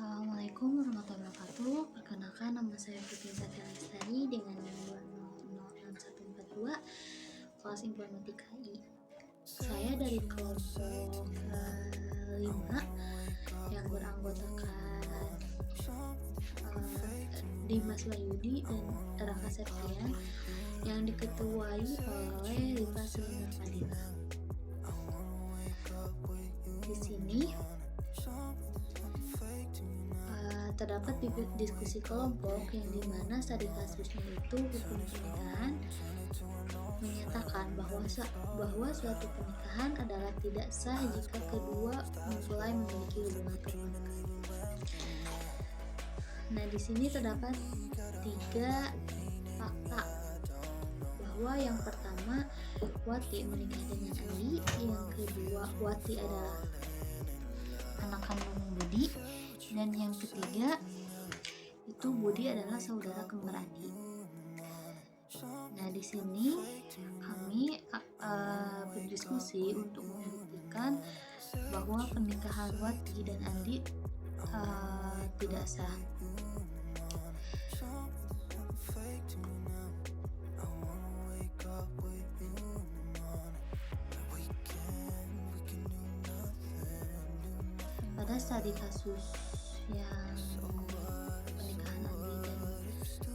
Assalamualaikum warahmatullahi wabarakatuh. Perkenalkan, nama saya Putri Zakia Lestari dengan nomor 06142 kelas informatika I. Saya dari kelompok 5 yang beranggotakan Dimas Wahyudi dan Raka Septian yang diketuai oleh Rita Selina Fadila. Di sini terdapat diskusi kelompok yang dimana studi kasusnya itu hukum pernikahan menyatakan bahwa suatu pernikahan adalah tidak sah jika kedua mempelai memiliki hubungan keluarga. Nah, di sini terdapat 3 fakta bahwa yang pertama Wati menikah dengan Andi, yang kedua Wati adalah anak kandung Budi, dan yang ketiga itu Budi adalah saudara kembar Andi. Nah, di sini kami berdiskusi untuk membuktikan bahwa pernikahan Wati dan Andi tidak sah. Pada studi kasus yang pernikahan Andi dan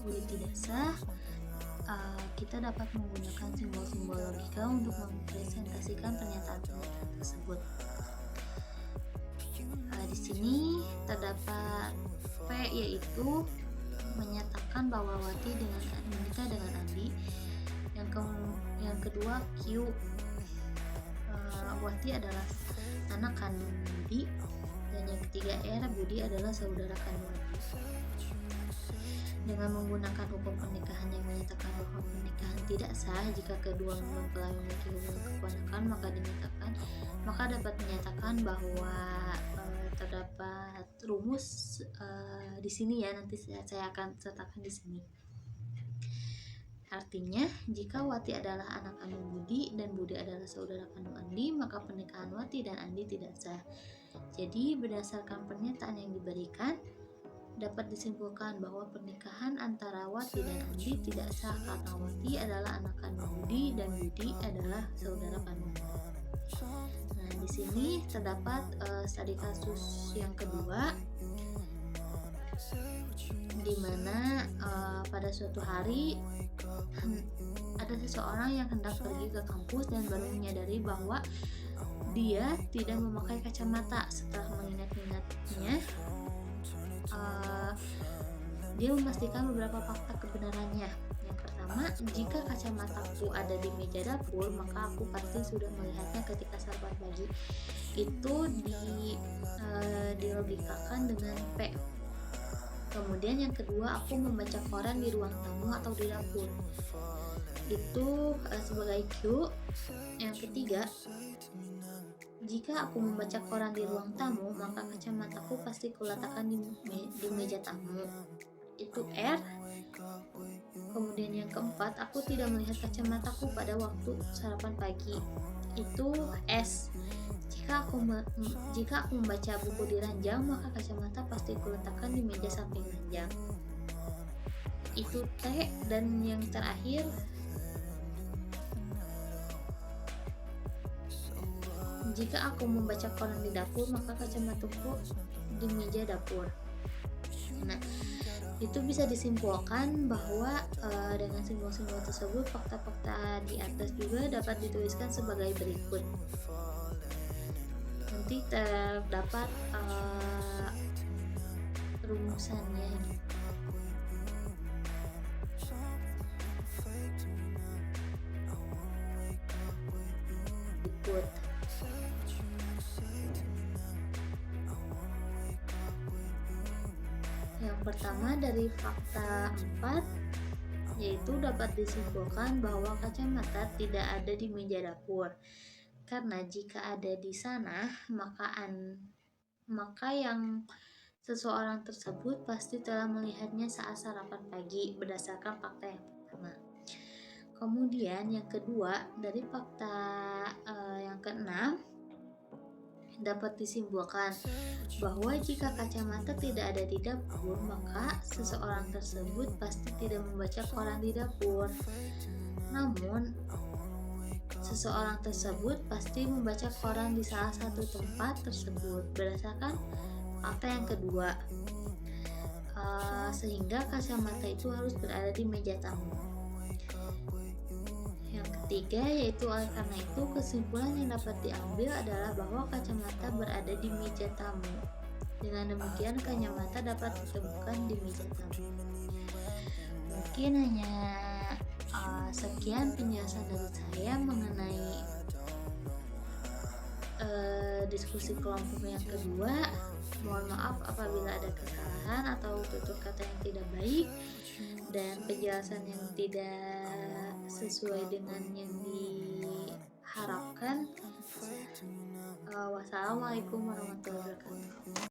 Budi tidak sah, kita dapat menggunakan simbol-simbol logika untuk mempresentasikan pernyataan-pernyataan tersebut. Di sini terdapat P, yaitu menyatakan bahwa Wati menikah dengan Andi. Yang kedua Q, Wati adalah anak kandung Budi, dan yang ketiga R, Budi adalah saudara kandung Andi. Dengan menggunakan hukum pernikahan yang menyatakan bahwa pernikahan tidak sah jika kedua mempelai memiliki hubungan keponakan, maka dapat menyatakan bahwa terdapat rumus di sini ya, nanti saya akan sertakan di sini. Artinya, jika Wati adalah anak kandung Budi dan Budi adalah saudara kandung Andi, maka pernikahan Wati dan Andi tidak sah. Jadi, berdasarkan pernyataan yang diberikan, dapat disimpulkan bahwa pernikahan antara Wati dan Andi tidak sah karena Wati adalah anak kandung Budi dan Budi adalah saudara kandung Andi. Nah, di sini terdapat studi kasus yang kedua, di mana pada suatu hari ada seseorang yang hendak pergi ke kampus dan baru menyadari bahwa dia tidak memakai kacamata. Setelah mengingat-ingatnya, dia memastikan beberapa fakta kebenarannya. Yang pertama, jika kacamataku ada di meja dapur, maka aku pasti sudah melihatnya ketika sarapan pagi. Itu dilogikakan dengan P. Kemudian yang kedua, aku membaca koran di ruang tamu atau di dapur. Itu sebagai Q. Yang ketiga, jika aku membaca koran di ruang tamu, maka kacamataku pasti kuletakkan di meja tamu. Itu R. Kemudian yang keempat, aku tidak melihat kacamataku pada waktu sarapan pagi. Itu S. Jika aku membaca buku di ranjang, maka kacamata pasti kuletakkan di meja samping ranjang. Itu T. Dan yang terakhir, jika aku membaca koran di dapur, maka kacamataku di meja dapur. Nah, itu bisa disimpulkan bahwa dengan simbol-simbol tersebut, fakta-fakta di atas juga dapat dituliskan sebagai berikut. Nanti terdapat rumusannya gitu. Berikut. Yang pertama dari fakta 4, yaitu dapat disimpulkan bahwa kacamata tidak ada di meja dapur. Karena jika ada di sana, maka yang seseorang tersebut pasti telah melihatnya saat sarapan pagi, berdasarkan fakta yang pertama. Kemudian yang kedua, dari fakta yang keenam, Dapat disimpulkan bahwa jika kacamata tidak ada di dapur, maka seseorang tersebut pasti tidak membaca koran di dapur. Namun, seseorang tersebut pasti membaca koran di salah satu tempat tersebut berdasarkan fakta yang kedua. Sehingga kacamata itu harus berada di meja tamu. Yang ketiga, yaitu oleh karena itu kesimpulan yang dapat diambil adalah bahwa kacamata berada di meja tamu. Dengan demikian kacamata dapat ditemukan di meja tamu. Mungkin hanya sekian penjelasan dari saya mengenai diskusi kelompok yang kedua. Mohon maaf apabila ada kesalahan atau tutur kata yang tidak baik dan penjelasan yang tidak sesuai dengan yang diharapkan. Wassalamualaikum warahmatullahi wabarakatuh.